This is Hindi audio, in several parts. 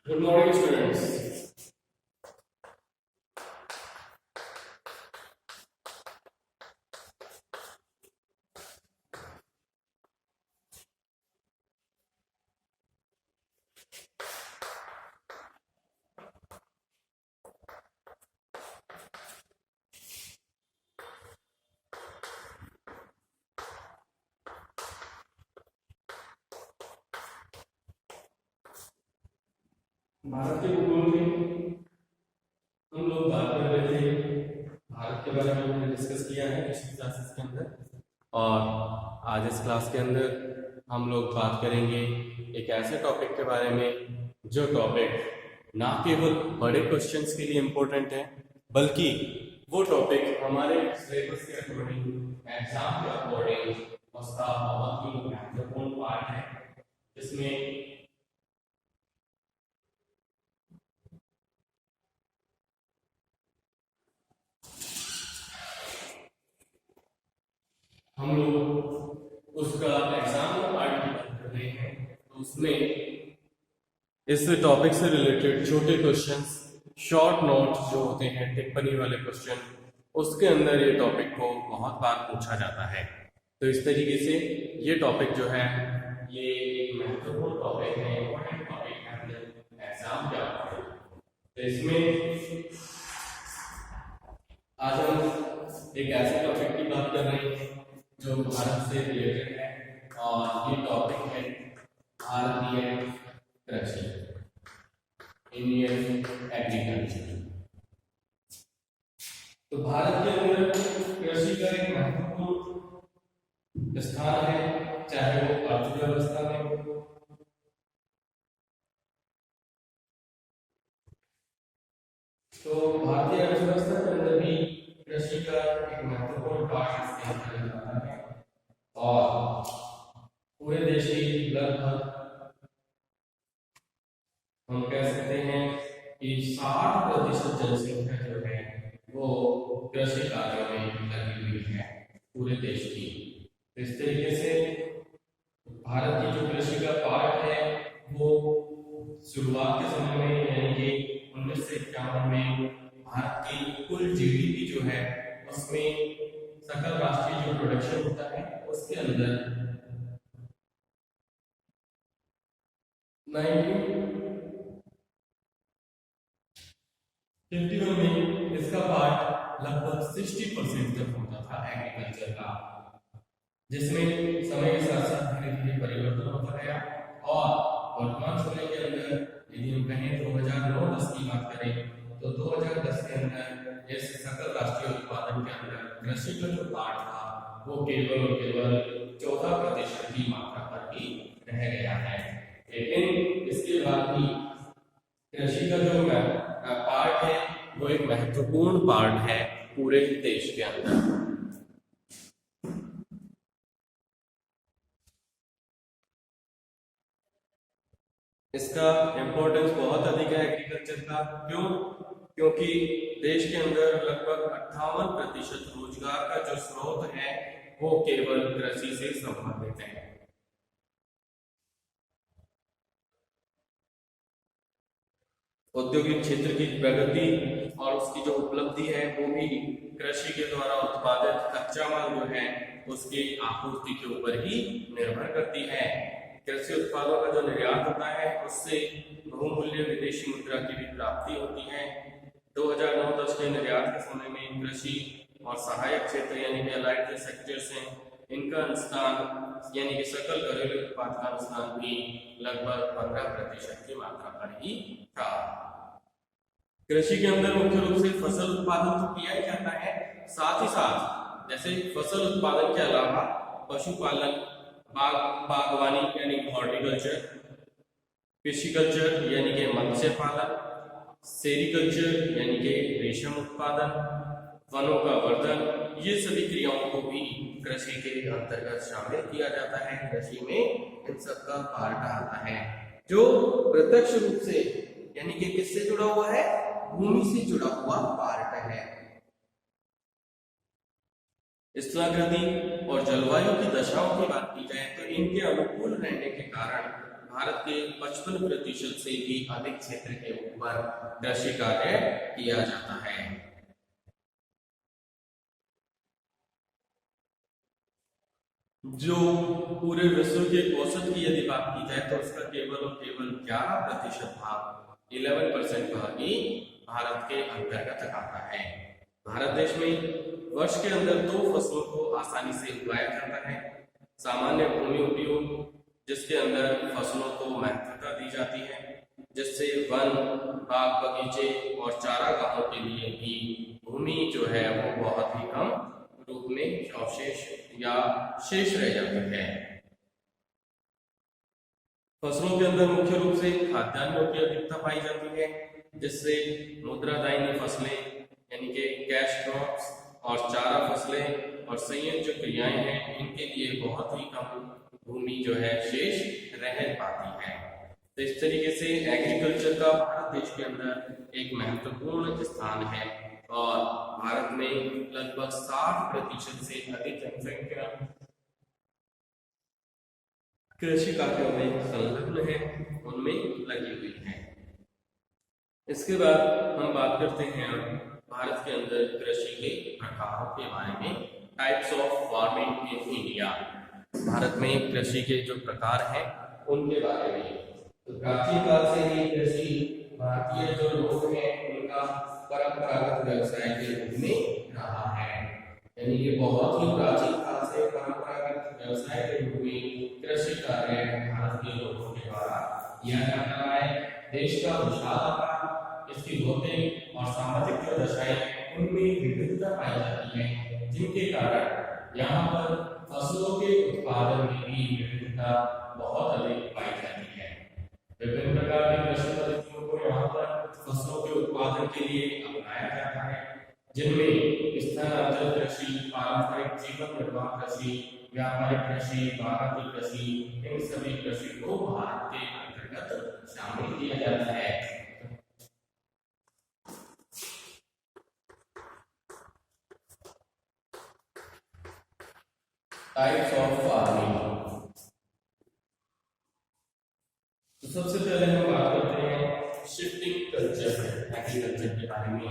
Good morning, students. भारत के भूगोल में हम लोग बात कर रहे थे। भारत के बारे में हमने डिस्कस किया है पिछली क्लासेस के अंदर, और आज इस क्लास के अंदर हम लोग बात करेंगे एक ऐसे टॉपिक के बारे में जो टॉपिक ना केवल बड़े क्वेश्चंस के लिए इम्पोर्टेंट है, बल्कि वो टॉपिक हमारे सिलेबस के अकॉर्डिंग, एग्जाम के अकॉर्डिंग उसका बहुत ही महत्वपूर्ण पार्ट है, जिसमें हम लोग उसका एग्जाम का पार्ट की बात कर रहे हैं। तो उसमें इस टॉपिक से रिलेटेड छोटे क्वेश्चंस, शॉर्ट नोट्स जो होते हैं, टिप्पणी वाले क्वेश्चन, उसके अंदर ये टॉपिक को बहुत बार पूछा जाता है। तो इस तरीके से ये टॉपिक जो है ये एक महत्वपूर्ण टॉपिक है, इंपॉर्टेंट टॉपिक है अपने एग्जाम के अकॉर्डिंग। तो इसमें आज हम एक ऐसे टॉपिक की बात कर रहे हैं जो भारत से रिलेटेड है, और ये टॉपिक है भारतीय कृषि, इंडियन एग्रीकल्चर। तो भारत के अंदर कृषि का एक महत्वपूर्ण स्थान है, चाहे वो अर्थव्यवस्था में हो, तो भारतीय अर्थव्यवस्था के अंदर भी कृषि का एक महत्वपूर्ण पार्ट इसके अंदर आता है। और पूरे देश की लगभग हम कह सकते हैं कि 60% जनसंख्या जो है वो कृषि कार्यों में लगी हुई है पूरे देश की। तो इस तरीके से भारत की जो कृषि का पार्ट है वो शुरुआत के समय में, यानी कि 1951 में भारत की कुल जीडीपी जो है उसमें सकल राष्ट्रीय जो प्रोडक्शन होता है उसके अंदर 1951 में इसका पार्ट लगभग 60% तक होता था एग्रीकल्चर का, जिसमें समय के साथ साथ धीरे धीरे परिवर्तन होता गया। और वर्तमान समय के अंदर यदि हम कहें 2009-10 की बात करें तो 2010 के अंदर इस सकल राष्ट्रीय उत्पादन के अंदर कृषि का जो पार्ट था वो केवल और केवल 14% की मात्रा पर ही रह गया है। लेकिन इसके बाद भी कृषि का जो पार्ट है वो एक महत्वपूर्ण पार्ट है पूरे देश के अंदर। इसका इम्पोर्टेंस बहुत अधिक है एग्रीकल्चर का। क्यों? क्योंकि देश के अंदर लगभग 58% रोजगार का जो स्रोत है वो केवल कृषि से संबंधित है। औद्योगिक क्षेत्र की प्रगति और उसकी जो उपलब्धि है वो भी कृषि के द्वारा उत्पादित कच्चा माल जो है उसकी आपूर्ति के ऊपर ही निर्भर करती है। कृषि उत्पादों का जो निर्यात होता है उससे बहुमूल्य विदेशी मुद्रा की भी प्राप्ति होती है। 2009-10 के निर्यात के समय में कृषि और सहायक क्षेत्र यानी कि अलाइड जो सेक्टर्स हैं इनका अनुदान यानी कि सकल घरेलू उत्पाद का अनुदान भी लगभग 15% की मात्रा पर ही था। कृषि के अंदर मुख्य रूप से फसल उत्पादन तो किया ही जाता है, साथ ही साथ जैसे फसल उत्पादन के अलावा पशुपालन, बागवानी यानी हॉर्टिकल्चर, पिशिकल्चर यानी कि मत्स्य पालन, सेरिकल्चर यानी कि रेशम उत्पादन, वनों का वर्धन, ये सभी क्रियाओं को भी कृषि के अंतर्गत शामिल किया जाता है। कृषि में इन सब का पार्ट आता है जो प्रत्यक्ष रूप से यानी कि किससे जुड़ा हुआ है, भूमि से जुड़ा हुआ पार्ट है। स्थलाकृति और जलवायु की दशाओं की बात की जाए तो इनके अनुकूल रहने के कारण भारत के 55% से भी अधिक क्षेत्र के ऊपर कृषि कार्य किया जाता है। जो पूरे विश्व के औसत की यदि बात की जाए तो उसका केवल और केवल 11% भाग 11% भाग ही भारत के अंतर्गत आता है। भारत देश में वर्ष के अंदर 2 फसलों को आसानी से उगाया जाता है। सामान्य भूमि उपयोग, जिसके अंदर फसलों को महत्वता दी जाती है, जिससे वन, बाग बगीचे और चारागाहों के लिए भी भूमि जो है वो बहुत ही कम रूप में अवशेष या शेष रह जाती है। फसलों के अंदर मुख्य रूप से खाद्यान्नों की अधिकता पाई जाती है, जिससे मुद्रादायनी फसलें यानी कि कैश क्रॉप्स और चारा फसलें और संयंत्र क्रियाएं हैं, इनके लिए बहुत ही कम भूमि जो है शेष रह पाती है। तो इस तरीके से एग्रीकल्चर का भारत देश के अंदर एक महत्वपूर्ण स्थान है और भारत में लगभग 60% से अधिक जनसंख्या कृषि कार्यों में संलग्न है, उनमें लगी हुई है। इसके बाद हम बात करते हैं भारत के अंदर कृषि के प्रकारों के बारे में, types of farming in India. Bharat में कृषि के जो प्रकार हैं उनके बारे में। तो प्राचीन काल से ही कृषि भारतीय जो लोग हैं उनका परंपरागत व्यवसाय के रूप में रहा है, यानी कि बहुत ही प्राचीन काल से परंपरागत व्यवसाय के रूप में कृषि कार्य भारत के लोगों के द्वारा किया जाता है। देश का विशाल आकार, इसकी भौतिक और सामाजिक जो दशाएं, उनमें विविधता पाई जाती है, जिनके कारण यहाँ पर फसलों के उत्पादन में भी विविधता बहुत अधिक पाई जाती है। विभिन्न प्रकार की कृषि पद्धतियों को यहाँ पर फसलों के उत्पादन के लिए अपनाया जाता है, जिनमें स्थानांतरित कृषि, पारंपरिक जीवन निर्वाह कृषि, व्यापारिक कृषि, बागायती कृषि, इन सभी कृषि को भारत के अंतर्गत शामिल किया जाता है। Types of farming. तो सबसे पहले हम बात करते हैं शिफ्टिंग कल्चर एग्रीकल्चर के बारे में,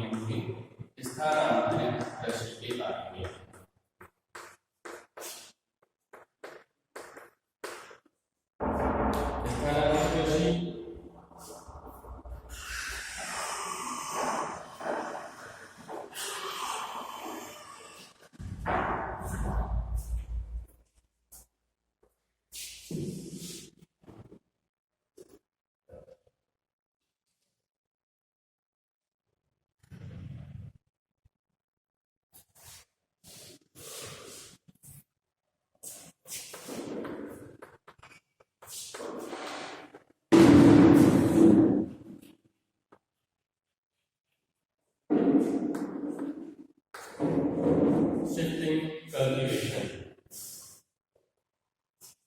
स्थानांतरित कृषि के बारे में। स्थानांतरित कृषि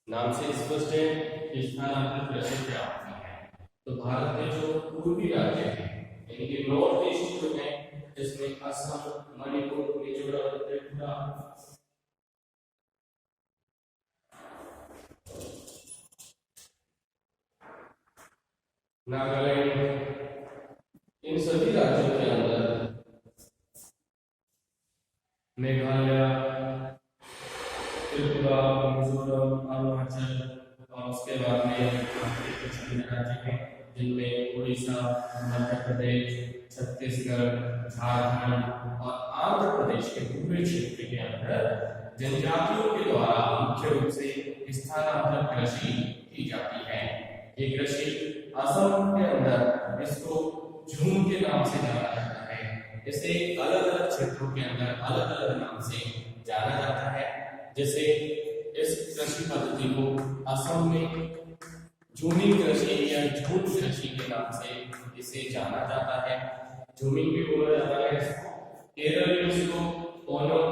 नाम से स्पष्ट है कि स्थानांतरित कृषि क्या होती है। तो भारत के जो पूर्वी राज्य हैं, यानी कि नॉर्थ ईस्ट जो है, जिसमें असम, मणिपुर, मिजोरम, त्रिपुरा, नागालैंड, इन सभी राज्यों के अंदर मेघालय, त्रिपुरा, मिजोरम, अरुणाचल और उसके बाद में कुछ अन्य राज्य हैं, जिनमें उड़ीसा, मध्य प्रदेश, छत्तीसगढ़, झारखंड और आंध्र प्रदेश के पूर्वी क्षेत्र के अंदर जनजातियों के द्वारा मुख्य रूप से स्थानांतरित कृषि की जाती है। ये कृषि असम के अंदर इसको झूम के नाम से जाना जाता है। इसे अलग अलग क्षेत्रों के अंदर अलग अलग नाम से जाना जाता है। जैसे इस कृषि पद्धति को असम में झूमिंग कृषि या झूम कृषि के नाम से इसे जाना जाता है। झूमिंग भी बोला जाता है इसको। केरल में इसको ओनम,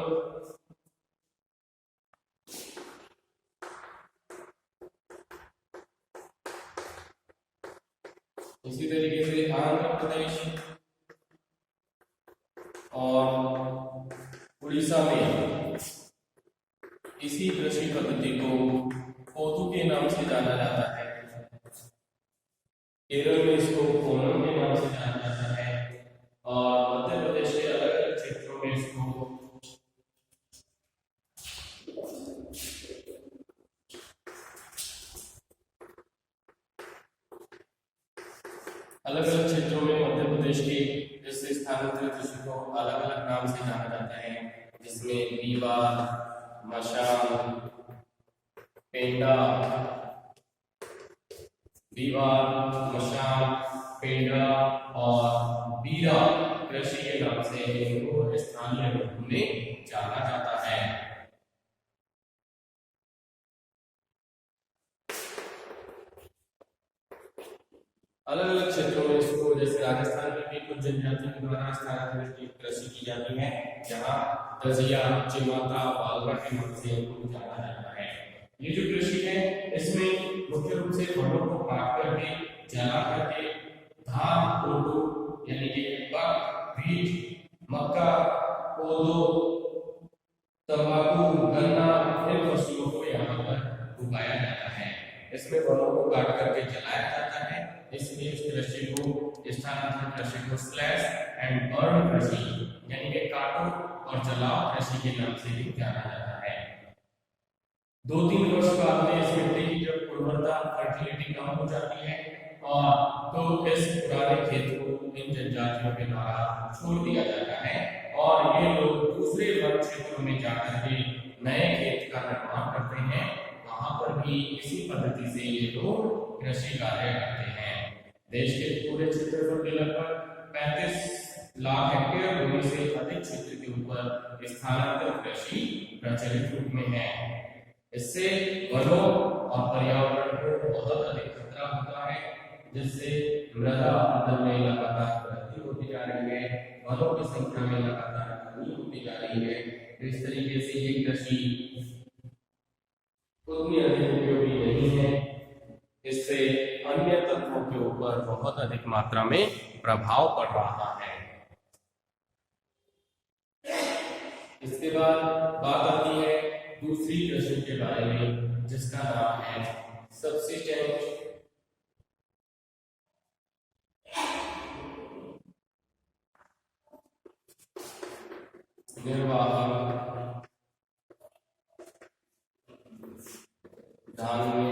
इसी तरीके से आंध्र प्रदेश और उड़ीसा में इसी कृषि पद्धति को पोतु के नाम से जाना जाता है। केरल में इसको ओणम के नाम से जाना जाता है और मध्य प्रदेश के अलग अलग क्षेत्रों में इसको मध्य प्रदेश के इस स्थानांतरित कृषि को अलग अलग नाम से जाना जाता है, जिसमें बीवार, मशाल, पेंडा और बीरा कृषि के नाम से इनको स्थानीय रूप में जाना जाता है। अलग अलग क्षेत्रों में इसको, जैसे राजस्थान में भी कुछ जनजातियों के द्वारा स्थानांतरित कृषि की जाती है, जहाँ दजिया, चिमाता, बालरा के नाम से इनको जाना जाता है। ये जो कृषि है इसमें मुख्य रूप से फलों को काट करके, जला करके धान, कोदो यानी कि बक, बीज, मक्का, कोदो, तंबाकू, गन्ना, इन फसलों को यहाँ पर उगाया जाता है। इसमें फलों को काट करके जलाया जाता है, इसलिए इस कृषि को, स्थानांतरित कृषि को स्लैश एंड बर्न कृषि यानी कि काटो और जलाओ कृषि के नाम से भी जाना जाता है। 2-3 वर्ष बाद में इस मिट्टी की जब उर्वरता, फर्टिलिटी कम हो जाती है और तो इस पुराने खेत को इन जनजातियों के द्वारा छोड़ दिया जाता है और ये लोग दूसरे वन क्षेत्रों में जाकर के नए खेत का निर्माण करते हैं। वहां पर भी इसी पद्धति से ये लोग कृषि कार्य करते हैं। देश के पूरे क्षेत्रफल के लगभग 35 लाख हेक्टेयर भूमि से अधिक क्षेत्र के ऊपर स्थानांतरित कृषि प्रचलित रूप में है। इससे वनों और पर्यावरण को बहुत अधिक खतरा होता है, जिससे मृदा अपरदन में लगातार वृद्धि होती जा रही है, वनों की संख्या में लगातार कमी होती जा रही है। इस तरीके से ये कृषि उतनी अधिक उपयोगी नहीं है, इससे अन्य तत्वों के ऊपर बहुत अधिक मात्रा में प्रभाव पड़ रहा है। इसके बाद बात आती है दूसरी कृषि के बारे में, जिसका नाम है सब्सिस्टेंस निर्वाह धान्य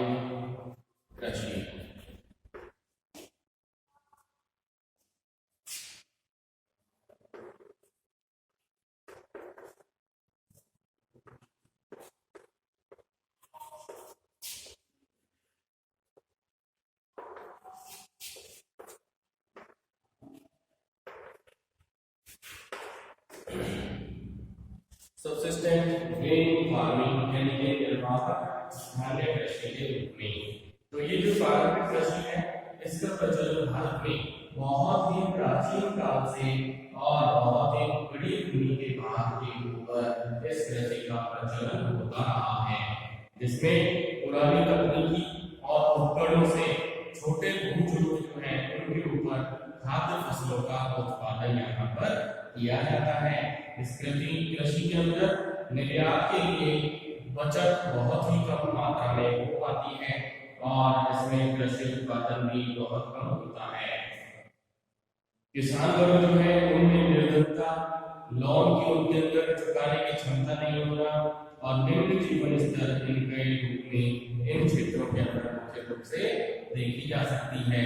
कृषि। सब्सिस्टेंट ग्रेन फार्मिंग यानी कि निर्वाह धान्य कृषि के रूप में। तो ये जो पारंपरिक कृषि है इसका प्रचलन भारत में बहुत ही प्राचीन काल से और बहुत ही बड़ी भूमि के भाग के ऊपर इस कृषि का प्रचलन होता रहा है, जिसमें पुरानी तकनीकी और उपकरणों से छोटे भूजुर्ग जो है उनके ऊपर खाद्य फसलों का उत्पादन यहाँ पर किया जाता है। इस कृषि के अंदर निर्यात के लिए बचत बहुत ही कम मात्रा में हो पाती है और इसमें कृषि उत्पादन भी बहुत कम होता है। किसान वर्ग जो है उनमें निर्धनता, लोन की उनके अंदर चुकाने की क्षमता नहीं होना और निम्न जीवन स्तर इनके रूप में इन क्षेत्रों के अंदर मुख्य रूप से देखी जा सकती है।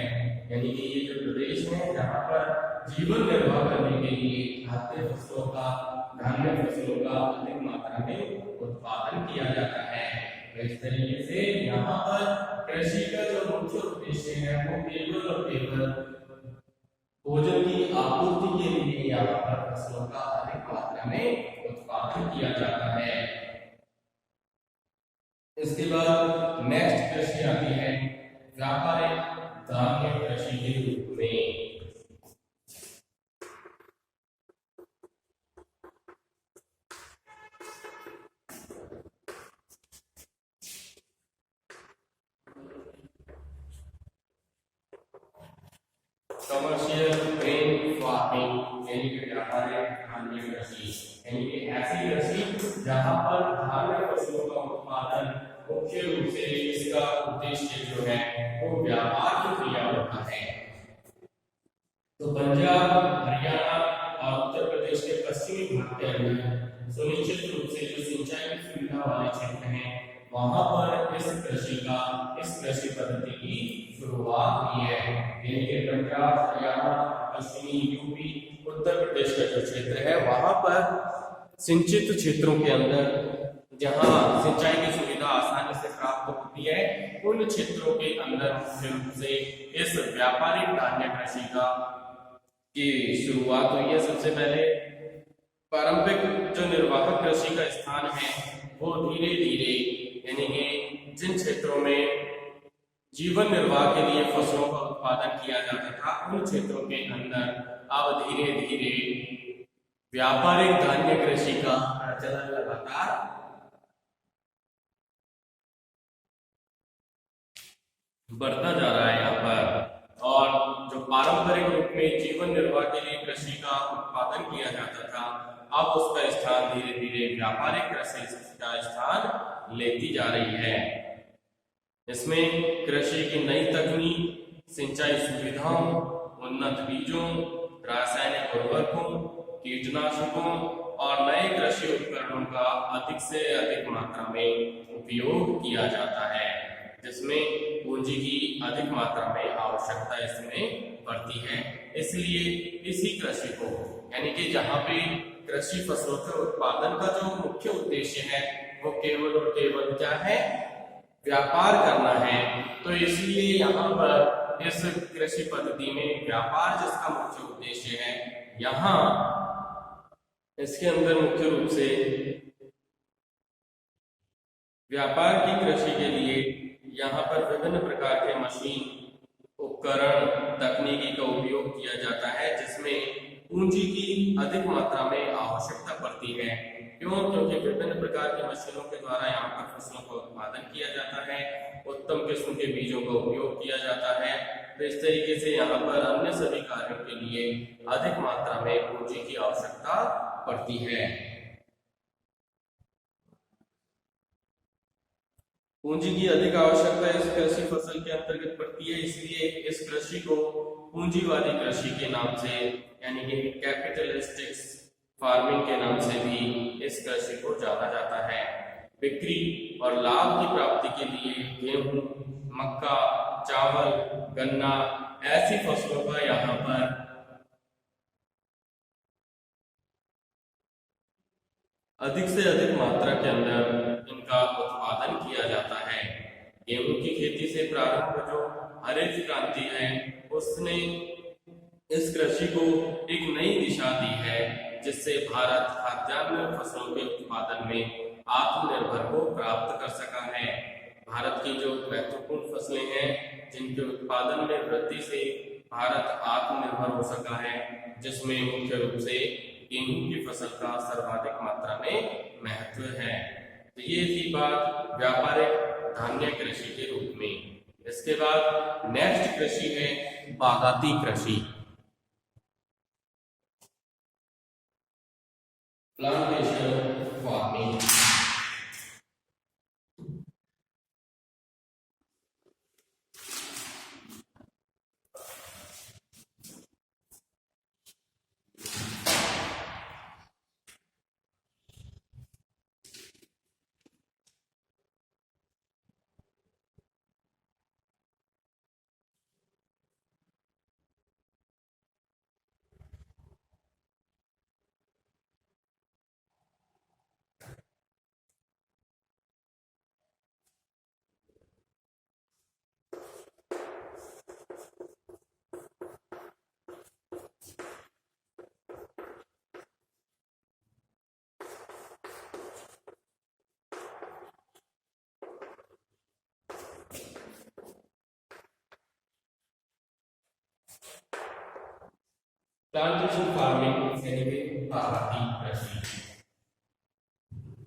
यानी कि ये जो प्रदेश है जहाँ पर जीवन निर्वाह करने के लिए खाद्य फसलों का, धान्य फसलों का अधिक मात्रा में उत्पादन किया जाता है। तो इस तरीके से यहाँ पर कृषि का जो मुख्य उद्देश्य है वो केवल और केवल भोजन की आपूर्ति के लिए यहाँ पर फसलों का अधिक मात्रा में उत्पादन किया जाता है। इसके बाद नेक्स्ट कृषि आती है व्यापारिक धान्य कृषि के रूप में। कमर्शियल ग्रेन फार्मिंग यानी कि व्यापारिक धान्य कृषि, यानी कि ऐसी कृषि जहां पर धान्य फसलों का का उत्पादन मुख्य रूप से इसका उद्देश्य जो है वो व्यापार की क्रिया होता है। तो पंजाब, हरियाणा और उत्तर प्रदेश के पश्चिमी भाग के अंदर सुनिश्चित रूप से जो सिंचाई की सुविधा वाले क्षेत्र हैं वहां पर इस कृषि पद्धति की शुरुआत हुई है। यानी कि पंजाब, हरियाणा, पश्चिमी यूपी, उत्तर प्रदेश का जो क्षेत्र है वहां पर सिंचित क्षेत्रों के अंदर जहां सिंचाई की सुविधा आसानी से प्राप्त होती है उन क्षेत्रों के अंदर मुख्य रूप से इस व्यापारिक धान्य कृषि की शुरुआत हुई है। सबसे पहले पारंपरिक जो निर्वाहक कृषि का स्थान है वो धीरे धीरे यानी कि जिन क्षेत्रों में जीवन निर्वाह के लिए फसलों का उत्पादन किया जाता था उन क्षेत्रों के अंदर अब धीरे धीरे व्यापारिक धान्य कृषि का प्रचलन लगातार बढ़ता जा रहा है यहाँ पर। और जो पारंपरिक रूप में जीवन निर्वाह के लिए कृषि का उत्पादन किया जाता था अब उसका स्थान धीरे धीरे व्यापारिक कृषि का स्थान लेती जा रही है। इसमें कृषि की नई तकनीक, सिंचाई सुविधाओं, उन्नत बीजों, रासायनिक उर्वरकों, कीटनाशकों और नए कृषि उपकरणों का अधिक से अधिक मात्रा में उपयोग किया जाता है, जिसमें पूंजी की अधिक मात्रा में आवश्यकता इसमें बढ़ती है। इसलिए इसी कृषि को यानी कि जहाँ पे कृषि फसलों के उत्पादन का जो मुख्य उद्देश्य है वो केवल और केवल क्या है, व्यापार करना है। तो इसलिए यहाँ पर इस कृषि पद्धति में व्यापार जिसका मुख्य उद्देश्य है, यहाँ इसके अंदर मुख्य रूप से व्यापार की कृषि के लिए यहाँ पर विभिन्न प्रकार के मशीन, उपकरण, तकनीकी का उपयोग किया जाता है जिसमें पूंजी की अधिक मात्रा में आवश्यकता पड़ती है। क्यों? क्योंकि विभिन्न प्रकार की मशीनों के द्वारा यहाँ पर फसलों का उत्पादन किया जाता है, उत्तम किस्म के बीजों का उपयोग किया जाता है। तो इस तरीके से यहाँ पर अन्य सभी कार्यों के लिए अधिक मात्रा में पूंजी की आवश्यकता पड़ती है। पूंजी की अधिक आवश्यकता इस कृषि फसल के अंतर्गत पड़ती है, इसलिए इस कृषि को पूंजी वाली कृषि के नाम से यानी कि कैपिटलिस्टिक फार्मिंग के नाम से भी इस कृषि को जाना जाता है। बिक्री और लाभ की प्राप्ति के लिए गेहूं, मक्का, चावल, गन्ना ऐसी फसलों का यहाँ पर अधिक से अधिक मात्रा के अंदर इनका उत्पादन किया जाता है। गेहूं की खेती से प्रारंभ जो हरित क्रांति है उसने इस कृषि को एक नई दिशा दी है, जिससे भारत खाद्यान्न फसलों के उत्पादन में आत्मनिर्भर को प्राप्त कर सका है। भारत की जो महत्वपूर्ण फसलें हैं जिनके उत्पादन में वृद्धि से भारत आत्मनिर्भर हो सका है, जिसमें मुख्य रूप से गेहूं की फसल का सर्वाधिक मात्रा में महत्व है। तो ये थी बात व्यापारिक धान्य कृषि के रूप में। इसके बाद नेक्स्ट कृषि है बागाती कृषि, प्लांटेशन फार्मिंग। प्लांटेशन फार्मिंग यानी कि बागाती कृषि।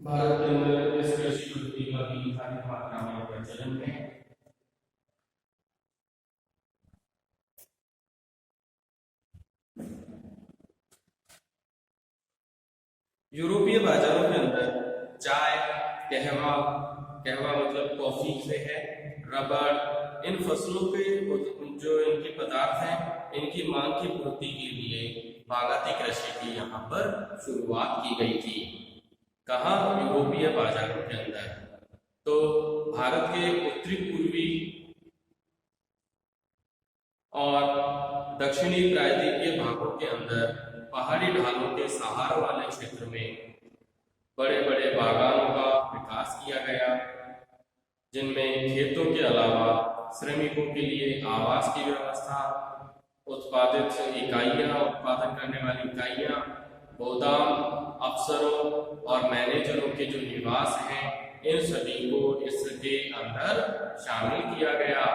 भारत के अंदर इस कृषि पद्धति का भी अधिक मात्रा में प्रचलन है। यूरोपीय बाजारों के अंदर चाय, कहवा, कहवा मतलब कॉफी से है, रबड़, इन फसलों के जो इनके पदार्थ हैं इनकी मांग की पूर्ति के लिए बागाती कृषि की यहाँ पर शुरुआत की गई थी। कहाँ? यूरोपीय बाजारों के अंदर। तो भारत के उत्तरी पूर्वी और दक्षिणी प्रायद्वीपीय भागों के अंदर पहाड़ी ढालों के सहारा वाले क्षेत्र में बड़े बड़े बागानों का विकास किया गया, जिनमें खेतों के अलावा श्रमिकों के लिए आवास की व्यवस्था, उत्पादित इकाइयां, उत्पादन करने वाली इकाइयां, गोदाम, अफसरों और मैनेजरों के जो निवास हैं, इन सभी को इसके अंदर शामिल किया गया।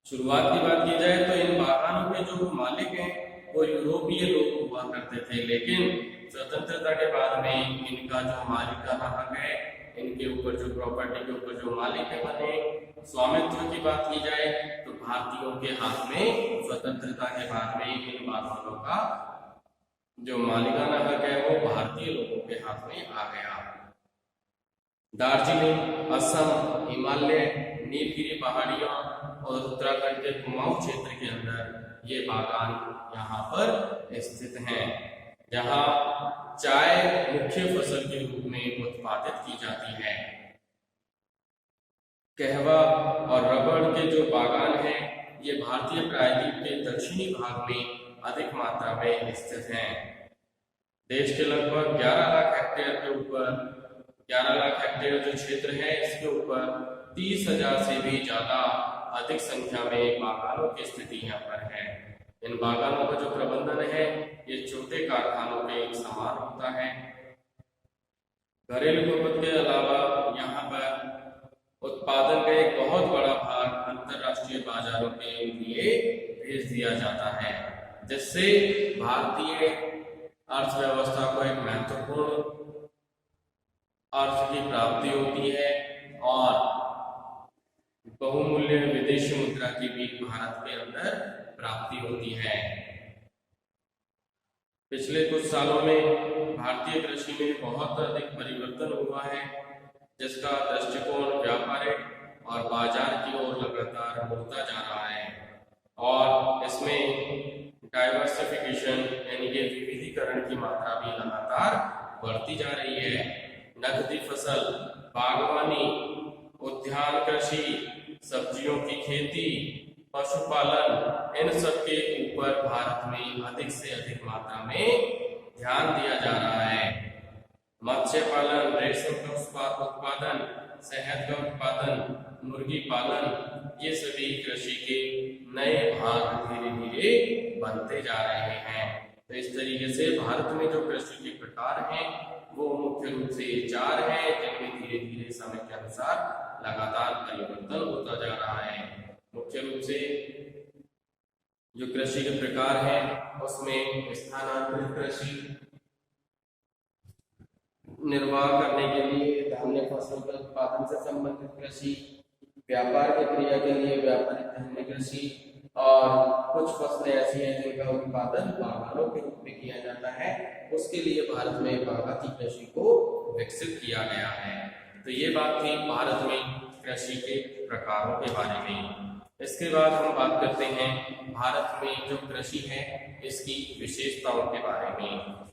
शुरुआत की बात की जाए तो इन बागानों के जो मालिक हैं वो यूरोपीय लोग हुआ करते थे, लेकिन स्वतंत्रता के बाद में इनका जो मालिकाना हक है, इनके ऊपर जो प्रॉपर्टी के ऊपर जो मालिक है बने, स्वामित्व की बात की जाए तो भारतीयों के हाथ में स्वतंत्रता के बाद में इन बागानों का जो मालिकाना हक है वो भारतीय लोगों के हाथ में आ गया। दार्जिलिंग, असम, हिमालय, नीलगिरी पहाड़ियों और उत्तराखंड के कुमाऊं क्षेत्र के अंदर ये बागान यहाँ पर स्थित हैं, जहाँ चाय मुख्य फसल के रूप में उत्पादित की जाती है। कहवा और रबड़ के जो बागान हैं ये भारतीय प्रायद्वीप के दक्षिणी भाग में अधिक मात्रा में स्थित हैं। देश के लगभग 11 लाख हेक्टेयर के ऊपर, 11 लाख हेक्टेयर जो क्षेत्र है इसके ऊपर 30,000 से भी ज्यादा अधिक संख्या में बागानों की स्थिति यहाँ पर है। इन बागानों का जो प्रबंधन है ये छोटे कारखानों के समान होता है। घरेलू खपत के अलावा यहाँ पर उत्पादन का एक बहुत बड़ा भाग अंतरराष्ट्रीय बाजारों के लिए भेज दिया जाता है, जिससे भारतीय अर्थव्यवस्था को एक महत्वपूर्ण अर्थ की प्राप्ति होती है और बहुमूल्य विदेशी मुद्रा की भी भारत के अंदर प्राप्ति होती है। पिछले कुछ सालों में भारतीय कृषि में बहुत अधिक परिवर्तन हुआ है, जिसका दृष्टिकोण व्यापारिक और बाजार की ओर लगातार बढ़ता जा रहा है और इसमें डाइवर्सिफिकेशन यानी कि विविधीकरण की मात्रा भी लगातार बढ़ती जा रही है। नकदी फसल, बागवानी, उद्यान कृषि, सब्जियों की खेती, पशुपालन, इन सब के ऊपर भारत में अधिक से अधिक मात्रा में ध्यान दिया जा रहा है। मत्स्य पालन, रेशम का उत्पादन, शहद का उत्पादन, मुर्गी पालन, ये सभी कृषि के नए भाग धीरे धीरे बनते जा रहे हैं। तो इस तरीके से भारत में जो कृषि के प्रकार हैं वो मुख्य रूप से 4 हैं, जिनमें धीरे धीरे समय के अनुसार लगातार परिवर्तन होता जा रहा है। मुख्य रूप से जो कृषि के प्रकार हैं उसमें स्थानांतरित कृषि, निर्वाह करने के लिए धान्य फसलों के उत्पादन से संबंधित कृषि, व्यापार की क्रिया के लिए व्यापारिक धान्य कृषि, और कुछ फसलें ऐसी हैं जिनका उत्पादन बागानों के रूप में किया जाता है, उसके लिए भारत में बागाती कृषि को विकसित किया गया है। तो ये बात थी भारत में कृषि के प्रकारों के बारे में। इसके बाद हम बात करते हैं भारत में जो कृषि है इसकी विशेषताओं के बारे में।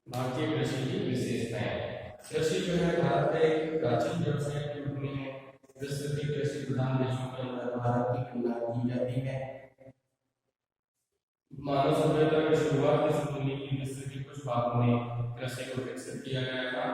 भारतीय कृषि की विशेषताएं। कृषि जो है भारत का एक प्राचीन व्यवसाय के रूप में है। विश्व के कृषि प्रधान देशों के अंदर भारत की तुलना की जाती है। मानव सभ्यता की शुरुआत इस भूमि की विश्व के कुछ भागों में कृषि को विकसित किया गया था।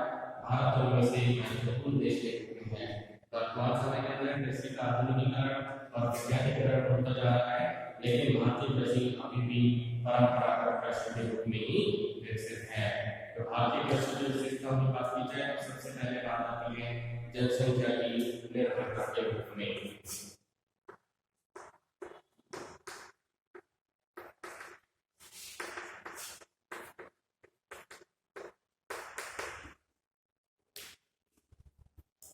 भारत उनमें से एक महत्वपूर्ण देश के रूप में है। वर्तमान समय के अंदर कृषि का आधुनिकीकरण और वैज्ञानिकरण होता जा रहा है, लेकिन भारतीय कृषि अभी भी परंपरागत कृषि के रूप में ही विकसित है। तो भारतीय कृषि की विशेषताओं की बात की जाए तो सबसे पहले बात आती है जनसंख्या की निर्भरता के रूप में।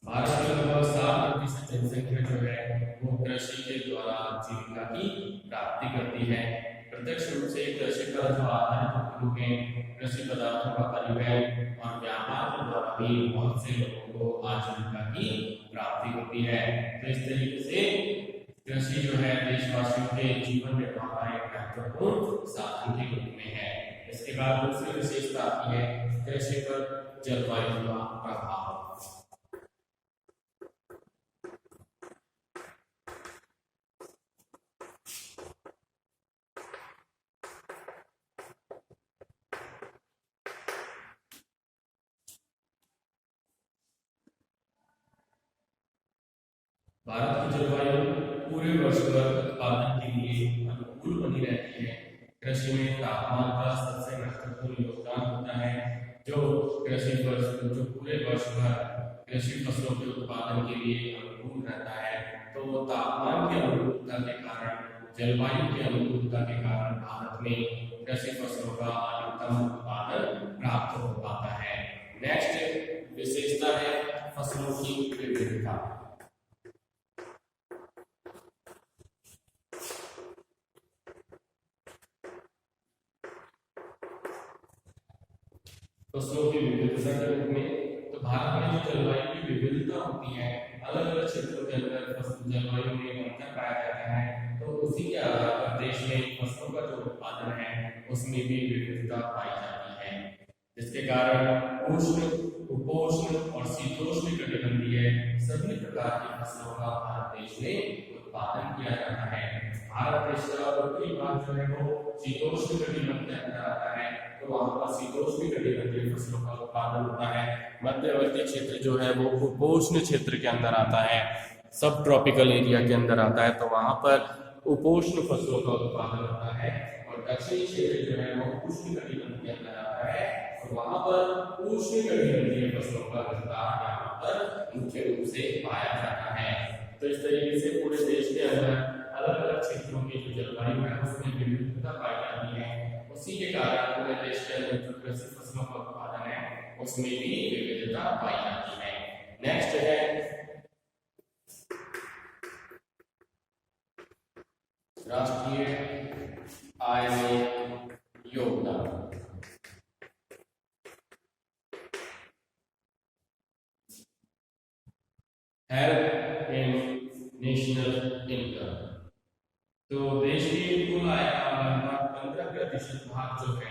भारत की लगभग 7% जनसंख्या जो है वो कृषि के द्वारा जीविका की प्राप्ति करती है। प्रत्यक्ष रूप से कृषि पर जो आधारित उद्योग हैं, कृषि पदार्थों का परिवहन और व्यापार के द्वारा भी बहुत से लोगों को आजीविका की प्राप्ति होती है। तो इस तरीके से कृषि जो है देशवासियों के जीवन निर्वाह का एक महत्वपूर्ण साधन के रूप में है। इसके बाद दूसरी विशेषता आती है कृषि पर जलवायु का प्रभाव। भारत की जलवायु पूरे वर्ष भर उत्पादन के लिए अनुकूल बनी रहती है। कृषि में तापमान का सबसे महत्वपूर्ण योगदान होता है, जो कृषि पर जो पूरे वर्ष भर कृषि फसलों के उत्पादन के लिए अनुकूल रहता है। तो तापमान की अनुकूलता के कारण, जलवायु की अनुकूलता के कारण भारत में कृषि फसलों का अधिकतम उत्पादन प्राप्त हो पाता है। नेक्स्ट विशेषता है फसलों की विविधता। फसलों की विविधता के रूप में तो भारत में जो जलवायु की विविधता होती है, अलग अलग क्षेत्रों के अंदर फसल जलवायु में अंतर पाया जाता है। तो उसी के आधार पर देश में फसलों का जो उत्पादन है उसमें भी विविधता पाई जाती है, जिसके कारण उष्ण, उपोष्ण और शीतोष्ण कटिबंधीय सभी प्रकार की फसलों का भारत देश में उत्पादन किया जाता है। भारत देश का उत्तरी भाग जो है वो शीतोष्ण कटिबंध के अंदर आता है, तो वहां पर शीतोष्ण कटिबंधीय फसलों का उत्पादन होता है। मध्यवर्ती क्षेत्र जो है वो उपोष्ण क्षेत्र के अंदर आता है, सब ट्रॉपिकल एरिया के अंदर आता है, तो वहां पर उपोष्ण फसलों का उत्पादन होता है। और दक्षिणी क्षेत्र जो है वो उष्ण कटिबंध के अंदर आता है, और वहां पर उष्ण कटिबंधीय फसलों का विस्तार यहाँ पर मुख्य रूप से पाया जाता है। तो इस तरीके से पूरे देश के अंदर अलग अलग क्षेत्रों की जो जलवायु है उसमें विविधता पाई जाती है। उसी के कारण पूरे देश के अंदर जो कृषि फसलों का उत्पादन है उसमें भी विविधता पाई जाती है। नेक्स्ट है राष्ट्रीय आय में योगदान। Help in national income. तो देश की कुल आय का लगभग 15% भाग जो है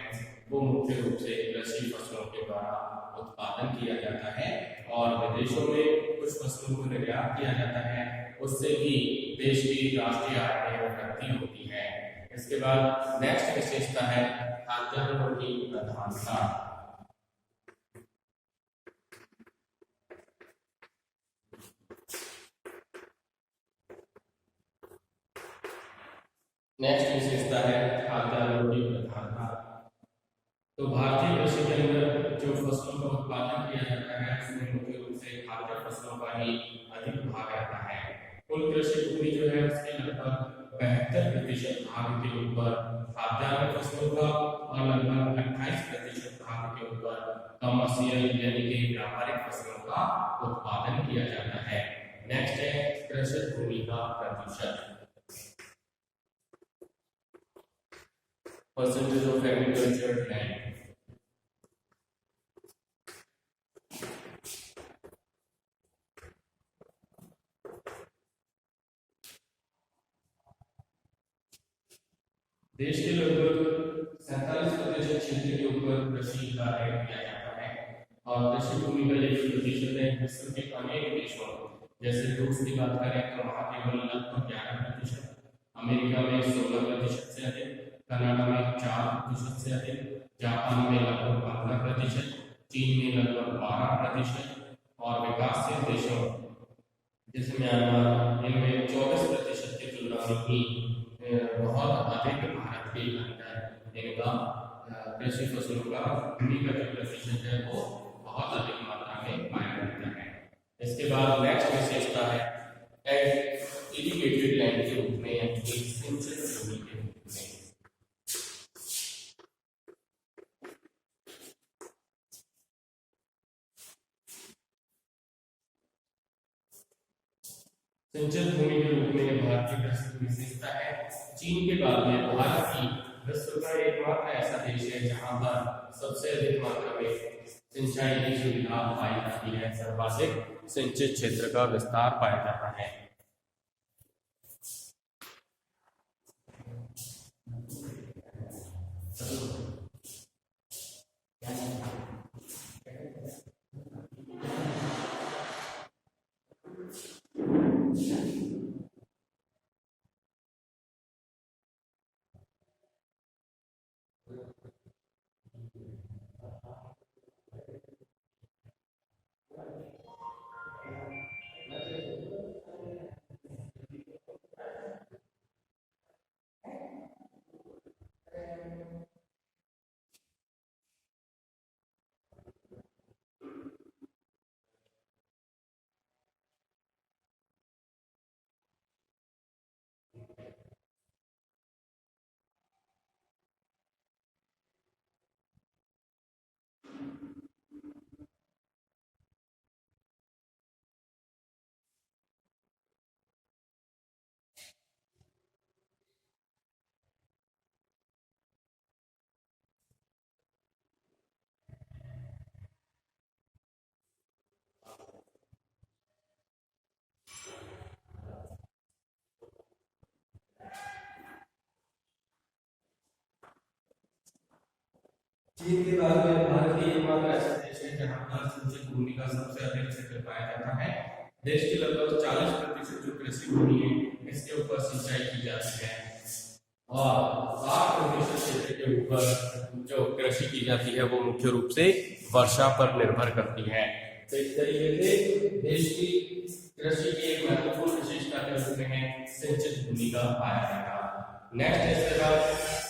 वो मुख्य रूप से कृषि फसलों के द्वारा उत्पादन किया जाता है, और विदेशों में कुछ फसलों को निर्यात किया जाता है, उससे भी देश की राष्ट्रीय आय में वृद्धि होती है। इसके बाद नेक्स्ट विशेषता है खाद्यान्नों की प्रधानता। नेक्स्ट विशेषता है खाद्यान्नों की प्रधानता। तो भारतीय कृषि के अंदर जो फसलों का उत्पादन किया जाता है उसमें मुख्य रूप से खाद्य फसलों का ही अधिक भाग रहता है। कुल कृषि भूमि जो है उसके लगभग 72% भाग के ऊपर खाद्यान्न फसलों का और लगभग 28% भाग के ऊपर कमर्शियल यानी कि व्यापारिक फसलों का उत्पादन किया जाता है। नेक्स्ट है कृषि भूमि का प्रतिशत, परसेंटेज ऑफ एग्रीकल्चर लैंड। देश के लगभग 47% क्षेत्र के ऊपर कृषि कार्य किया जाता है, और कृषि भूमि का 1% है। विश्व के अनेक देशों जैसे रूस की बात करें तो वहाँ केवल लगभग 11%, अमेरिका में 16% से अधिक, कनाडा में 4% से अधिक, जापान में लगभग 15%, चीन में लगभग 12%, और विकासशील देशों जैसे म्यांमार इनमें 24% की तुलना में ही बहुत अधिक भारत के अंदर इनका कृषि फसलों का भूमि का जो प्रतिशत है वो बहुत अधिक मात्रा में पाया जाता है। इसके बाद नेक्स्ट विशेषता है इरिगेटेड लैंड के रूप में, यानी कि सिंचित भूमि के रूप में। सिंचित भूमि के रूप में भारतीय कृषि की विशेषता है। चीन के बाद में भारत ही विश्व का एकमात्र ऐसा देश है जहां पर सबसे अधिक मात्रा में सिंचाई की सुविधा पाई जाती है, सर्वाधिक सिंचित क्षेत्र का विस्तार पाया जाता है। चीन के बाद में भारत ही एकमात्र ऐसा देश है जहां पर सिंचित भूमि का सबसे अधिक क्षेत्र पाया जाता है। देश की लगभग 40% जो कृषि भूमि है इसके ऊपर सिंचाई की जाती है, और 60% क्षेत्र के ऊपर जो कृषि की जाती है वो मुख्य रूप से वर्षा पर निर्भर करती है। तो इस तरीके से देश की कृषि की एक महत्वपूर्ण विशेषता के रूप में सिंचित भूमि का पाया जाएगा। नेक्स्ट इसके बाद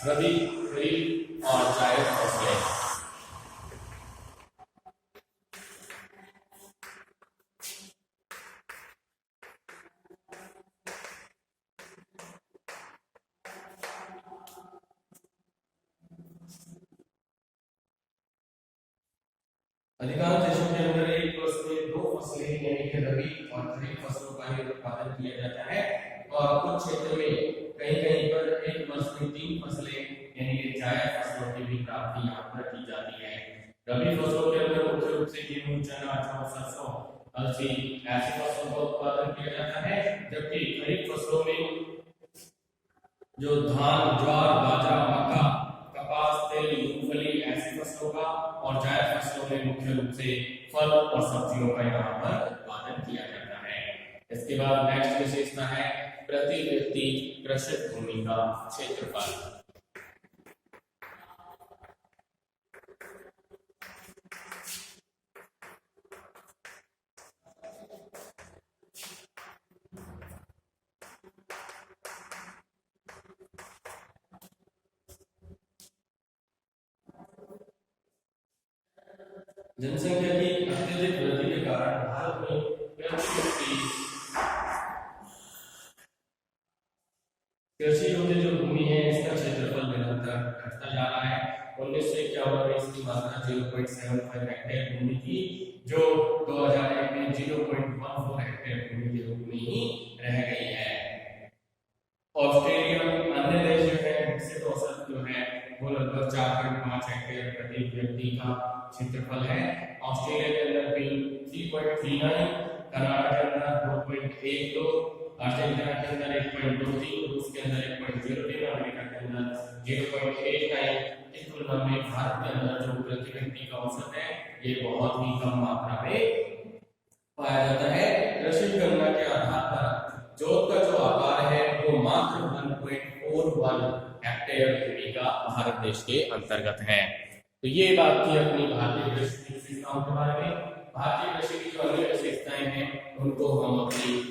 रबी, खरीफ और जायद फसलें। अधिकांश देशों के अंदर एक वर्ष में 2 फसलें यानी कि रबी और खरीफ फसलों का ही उत्पादन किया जाता है, और कुछ क्षेत्र में कहीं-कहीं पर एक वर्ष में 3 फसलें यानी कि जायद फसलों की भी प्राप्ति यहाँ पर की जाती है। रबी फसलों के अंदर मुख्य रूप से गेहूं, चना, जौ, सरसों, अलसी ऐसी फसलों का उत्पादन किया जाता है, जबकि खरीफ फसलों में जो धान, ज्वार, बाजरा, मक्का, कपास, तेल, मूंगफली ऐसी फसलों का, और जायद फसलों में मुख्य रूप से फल और सब्जियों का यहाँ पर उत्पादन किया जाता है। इसके बाद नेक्स्ट विशेषता है प्रति व्यक्ति कृषित भूमि का क्षेत्रफल। जनसंख्या की अत्यधिक वृद्धि के कारण भारत में कृषि योग्य जो भूमि है इसका क्षेत्रफल निरंतर घटता जा रहा है। 1951 में इसकी मात्रा 0.75 हेक्टेयर भूमि थी, जो 2001 में 0.14 हेक्टेयर भूमि के रूप में ही रह गई है। ऑस्ट्रेलिया अन्य देश जो है विकसित औसत जो है वो लगभग 4.5 हेक्टेयर प्रति व्यक्ति का क्षेत्रफल है। ऑस्ट्रेलिया के अंदर भी 3.39, कनाडा के अंदर 2.12, अर्जेंटीना के अंदर 1.23, रूस के अंदर 1.03, अमेरिका के अंदर 0.89। इस तुलना में भारत के अंदर जो प्रति व्यक्ति का औसत है ये बहुत ही कम मात्रा में पाया जाता है। कृषि गणना के आधार पर जोत का जो आकार है वो मात्र 1.41 हेक्टेयर भूमि का भारत देश के अंतर्गत है। तो ये बात थी अपनी भारतीय कृषि की विशेषताओं के बारे में। भारतीय कृषि की जो अन्य विशेषताएं हैं उनको हम अपनी